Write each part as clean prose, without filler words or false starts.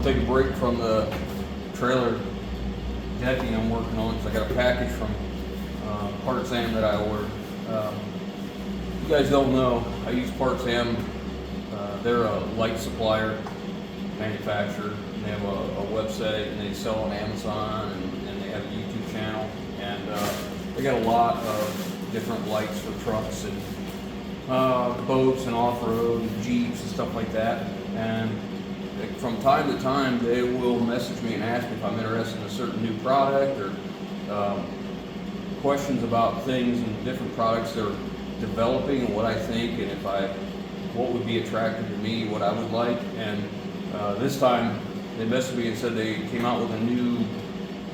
want to take a break from the trailer decking I'm working on, because I got a package from Partsam that I ordered. You guys don't know, I use Partsam. They're a light supplier, manufacturer, and they have a website, and they sell on Amazon, and they have a YouTube channel, and they got a lot of different lights for trucks and boats and off-road and Jeeps and stuff like that. And from time to time they will message me and ask me if I'm interested in a certain new product, or questions about things and different products they're developing and what I think, and what would be attractive to me, what I would like. And this time they messaged me and said they came out with a new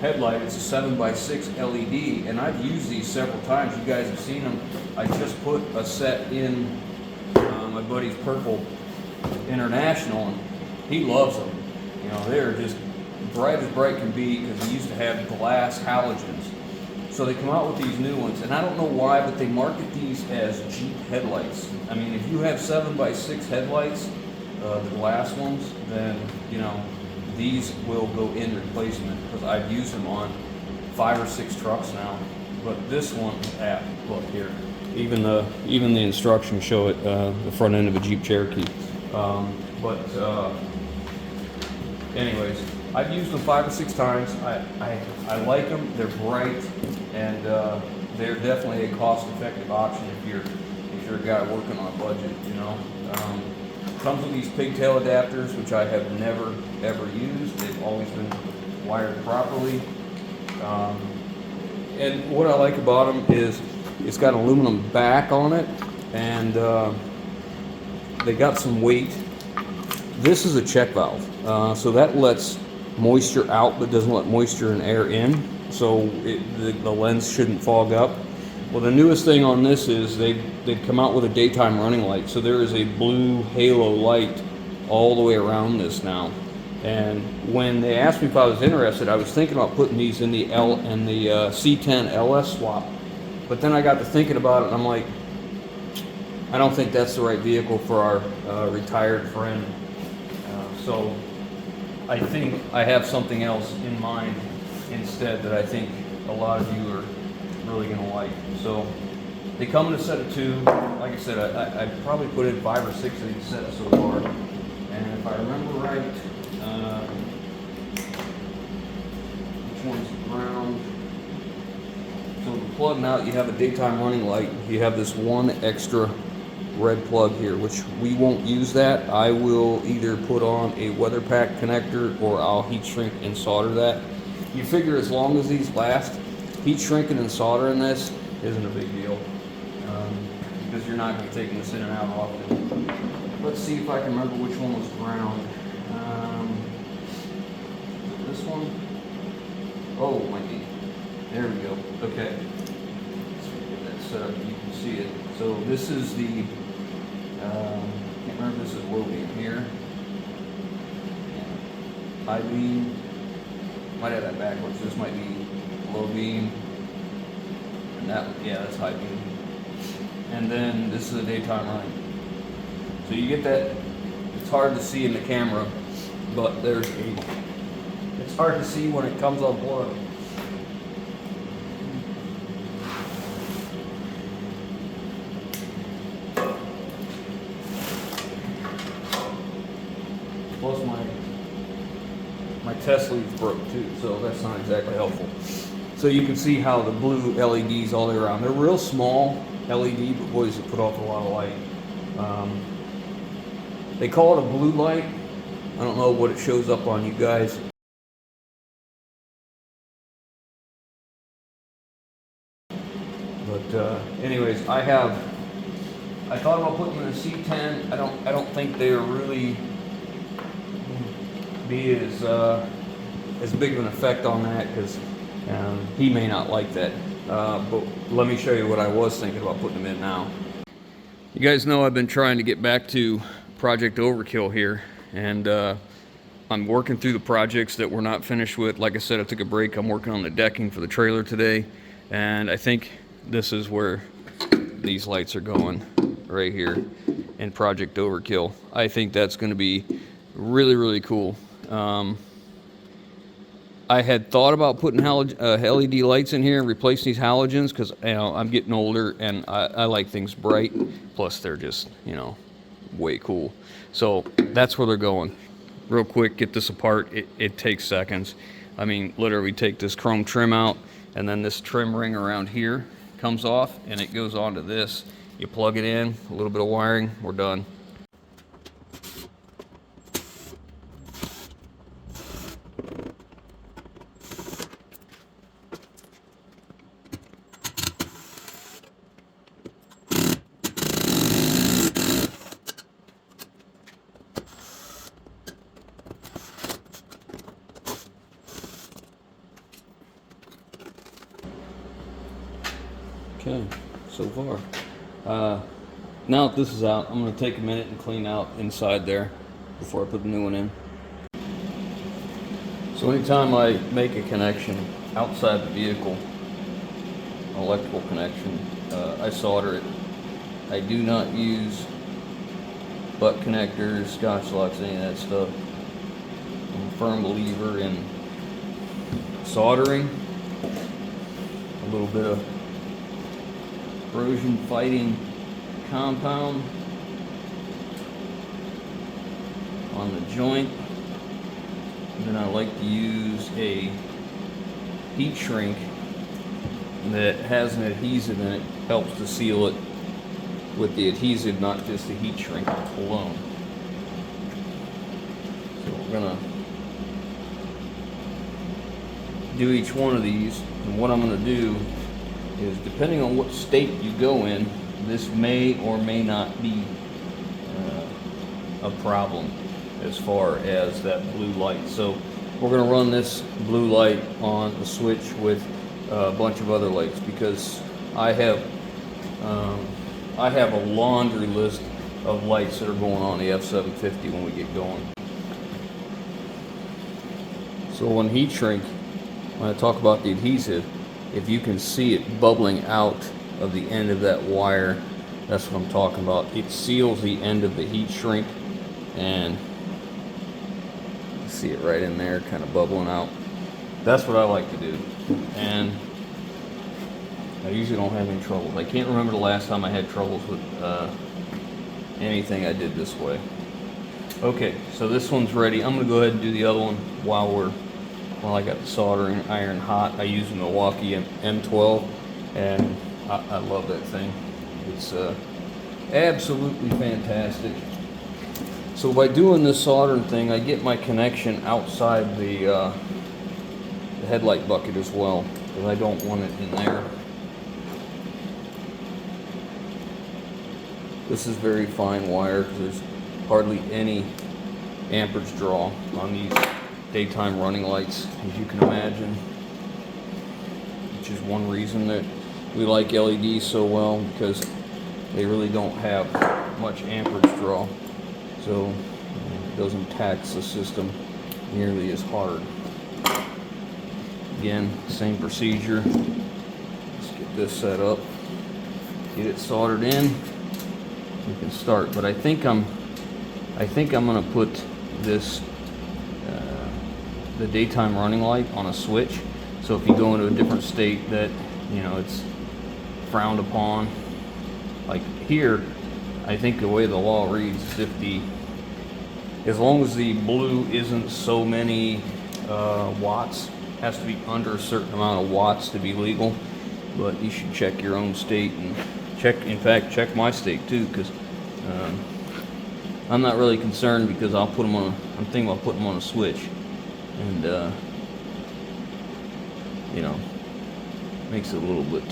headlight. It's a 7x6 LED, and I've used these several times. You guys have seen them. I just put a set in my buddy's Purple International, and he loves them. You know, they're just bright as bright can be, because he used to have glass halogens. So they come out with these new ones, and I don't know why, but they market these as Jeep headlights. I mean, if you have 7x6 headlights, the glass ones, then, you know, these will go in replacement, because I've used them on 5 or 6 trucks now. But this one, look here, even the instructions show it, the front end of a Jeep Cherokee. Anyways, I've used them 5 or 6 times. I like them. They're bright, and they're definitely a cost-effective option if you're a guy working on a budget. You know, comes with these pigtail adapters, which I have never ever used. They've always been wired properly. And what I like about them is it's got an aluminum back on it, and they got some weight. This is a check valve, so that lets moisture out but doesn't let moisture and air in, so the lens shouldn't fog up. Well, the newest thing on this is they've come out with a daytime running light, so there is a blue halo light all the way around this now. And when they asked me if I was interested, I was thinking about putting these in the C10 LS swap, but then I got to thinking about it, and I'm like, I don't think that's the right vehicle for our retired friend. So I think I have something else in mind instead that I think a lot of you are really going to like. So they come in a set of 2. Like I said, I probably put in 5 or 6 of these sets so far. And if I remember right, which one's ground? So the plug now, you have a daytime running light. You have this one extra red plug here, which we won't use that. I will either put on a weather pack connector, or I'll heat shrink and solder that. You figure as long as these last, heat shrinking and soldering this isn't a big deal, because you're not going to be taking this in and out often. Let's see if I can remember which one was ground. This one? Oh, it might be. There we go. Okay. Let's get that set up. You can see it. So this is the, can't remember if this is low beam here. High beam. Might have that backwards. This might be low beam. And that, yeah, that's high beam. And then this is a daytime running. So you get that, it's hard to see in the camera, but it's hard to see when it comes unplugged. Plus my test leads broke too, so that's not exactly helpful. So you can see how the blue LEDs all the way around. They're real small LED, but boys, it put off a lot of light. They call it a blue light. I don't know what it shows up on you guys. But anyways, I thought about putting them in a C10. I don't think they're really be as big of an effect on that, because he may not like that. But let me show you what I was thinking about putting them in now. You guys know I've been trying to get back to Project Overkill here, and I'm working through the projects that we're not finished with. Like I said, I took a break. I'm working on the decking for the trailer today, and I think this is where these lights are going, right here in Project Overkill. I think that's going to be really, really cool. I had thought about putting LED lights in here and replacing these halogens because, you know, I'm getting older and I like things bright. Plus, they're just, you know, way cool. So that's where they're going. Real quick, get this apart. It takes seconds. I mean, literally take this chrome trim out, and then this trim ring around here comes off, and it goes onto this. You plug it in, a little bit of wiring, we're done. Okay, so far. Now that this is out, I'm going to take a minute and clean out inside there before I put the new one in. So anytime I make a connection outside the vehicle, an electrical connection, I solder it. I do not use butt connectors, scotch locks, any of that stuff. I'm a firm believer in soldering, a little bit of corrosion fighting compound on the joint. And then I like to use a heat shrink that has an adhesive in it, helps to seal it with the adhesive, not just the heat shrink alone. So we're gonna do each one of these, and what I'm gonna do is, depending on what state you go in, this may or may not be a problem as far as that blue light. So we're going to run this blue light on the switch with a bunch of other lights, because I have a laundry list of lights that are going on the F750 when we get going. So on heat shrink, when I talk about the adhesive, if you can see it bubbling out of the end of that wire, that's what I'm talking about. It seals the end of the heat shrink, and you see it right in there kind of bubbling out. That's what I like to do, and I usually don't have any troubles. I can't remember the last time I had troubles with anything I did this way. Okay, so this one's ready. I'm going to go ahead and do the other one while I got the soldering iron hot. I use a Milwaukee M12, and I love that thing. It's absolutely fantastic. So by doing this soldering thing, I get my connection outside the headlight bucket as well, because I don't want it in there. This is very fine wire, because there's hardly any amperage draw on these daytime running lights, as you can imagine, which is one reason that we like LEDs so well, because they really don't have much amperage draw, so it doesn't tax the system nearly as hard. Again, same procedure. Let's get this set up, get it soldered in, we can start. But I think I'm going to put this the daytime running light on a switch, so if you go into a different state that, you know, it's frowned upon, like here, I think the way the law reads is as long as the blue isn't so many watts, has to be under a certain amount of watts to be legal. But you should check your own state, and check my state too, because I'm not really concerned, because I'm thinking about putting them on a switch. And you know, makes it a little bit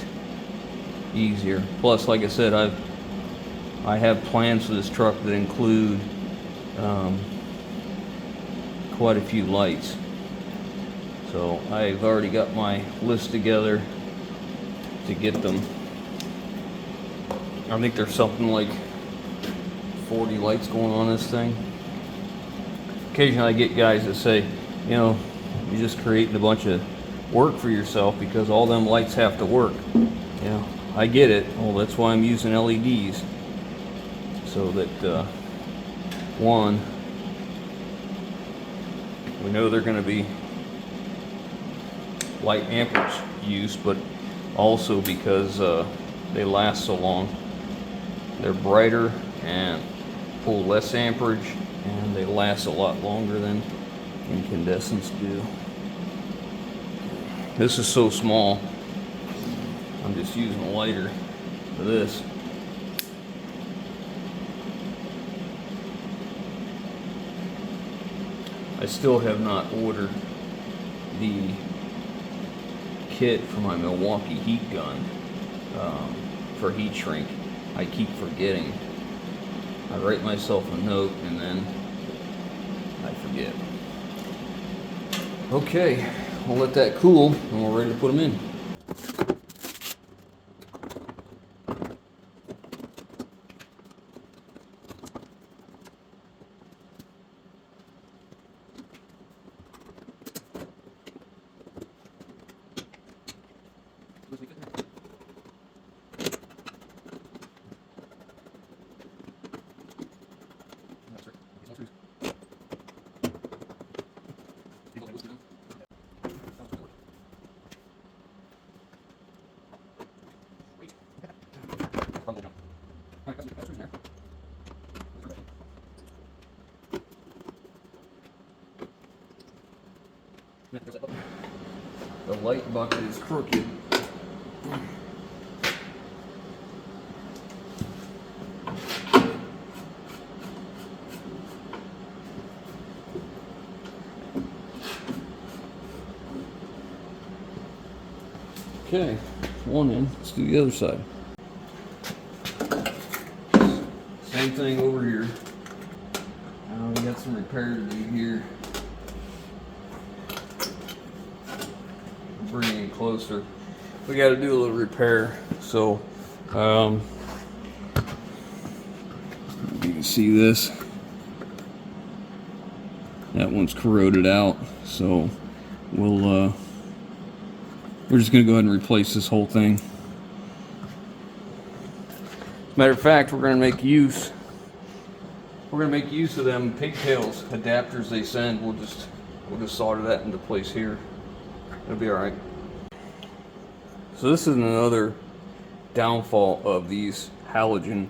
easier. Plus, like I said, I have plans for this truck that include quite a few lights. So I've already got my list together to get them. I think there's something like 40 lights going on this thing. Occasionally I get guys that say, you know, you're just creating a bunch of work for yourself because all them lights have to work. You know, I get it. Well, that's why I'm using LEDs, so that one, We know they're going to be light amperage use, but also because they last so long. They're brighter and pull less amperage, and they last a lot longer than incandescents do. This is so small, I'm just using a lighter for this. I still have not ordered the kit for my Milwaukee heat gun for heat shrink. I keep forgetting. I write myself a note and then I forget. Okay, we'll let that cool and we're ready to put them in. The light bucket is crooked. Okay, one in. Let's do the other side. Same thing over here. We got some repair to do here. Bring it closer. We got to do a little repair. So, you can see this. That one's corroded out. So, we're just going to go ahead and replace this whole thing. As a matter of fact, we're going to make use of them pigtails adapters they send. We'll just solder that into place here. It'll be all right. So this is another downfall of these halogen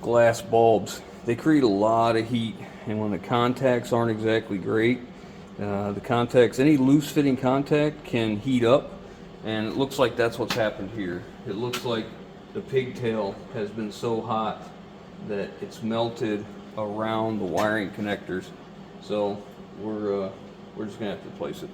glass bulbs. They create a lot of heat, and when the contacts aren't exactly great, the contacts, any loose fitting contact can heat up, and it looks like that's what's happened here. It looks like the pigtail has been so hot that it's melted around the wiring connectors. So we're just gonna have to replace it.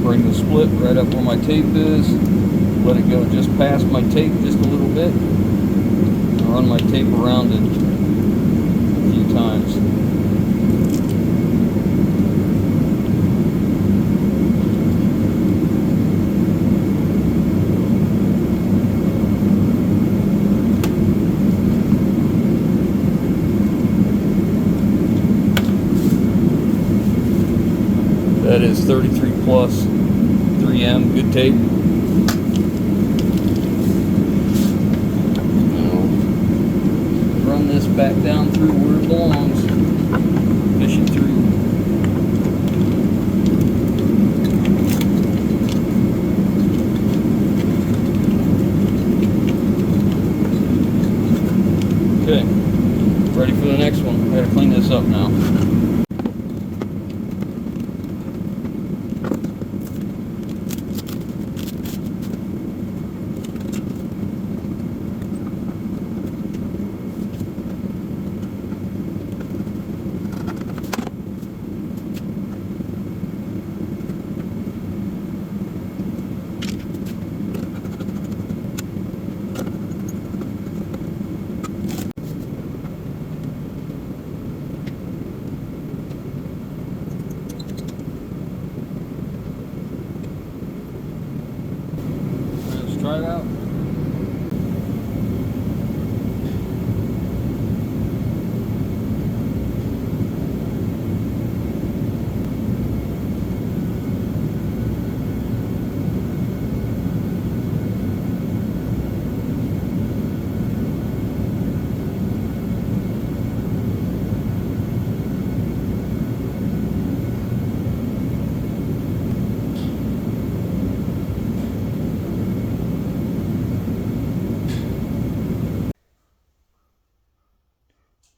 Bring the split right up where my tape is. Let it go just past my tape just a little bit. And run my tape around it a few times. That is 33 plus 3M, good tape. Run this back down through where it belongs. Fish it through. Okay, ready for the next one. I gotta clean this up now.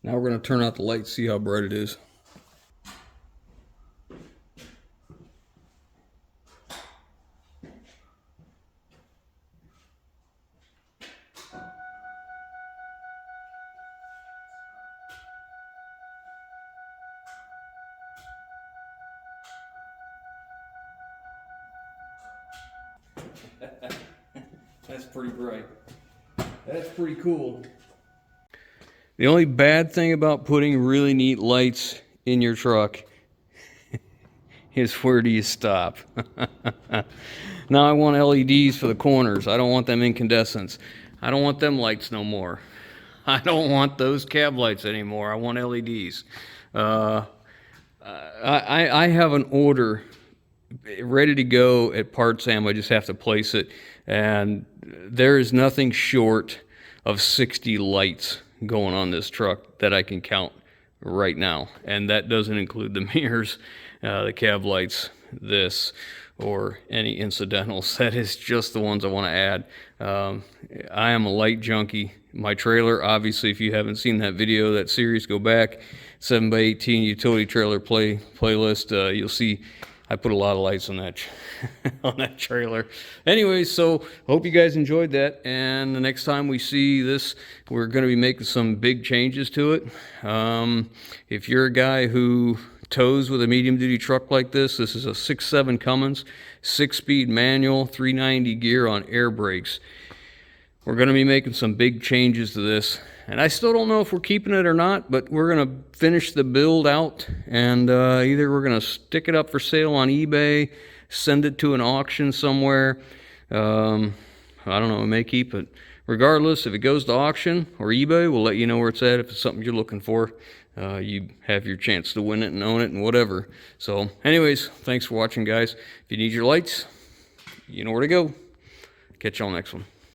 Now we're going to turn out the light, see how bright it is. That's pretty bright. That's pretty cool. The only bad thing about putting really neat lights in your truck is where do you stop? Now I want LEDs for the corners. I don't want them incandescents. I don't want them lights no more. I don't want those cab lights anymore. I want LEDs. I have an order ready to go at Partsam. I just have to place it, and there is nothing short of 60 lights going on this truck that I can count right now, and that doesn't include the mirrors, the cab lights, this, or any incidentals. That is just the ones I want to add. I am a light junkie. My trailer, obviously, if you haven't seen that video, that series, go back, 7x18 utility trailer playlist. You'll see I put a lot of lights on that on that trailer. Anyways, so hope you guys enjoyed that. And the next time we see this, we're going to be making some big changes to it. If you're a guy who tows with a medium-duty truck like this is a 6.7 Cummins, 6-speed manual, 390 gear on air brakes. We're going to be making some big changes to this, and I still don't know if we're keeping it or not, but we're going to finish the build out, and either we're going to stick it up for sale on eBay, send it to an auction somewhere. I don't know, we may keep it. Regardless, if it goes to auction or eBay, we'll let you know where it's at. If it's something you're looking for, you have your chance to win it and own it and whatever. So anyways, thanks for watching, guys. If you need your lights, you know where to go. Catch y'all next one.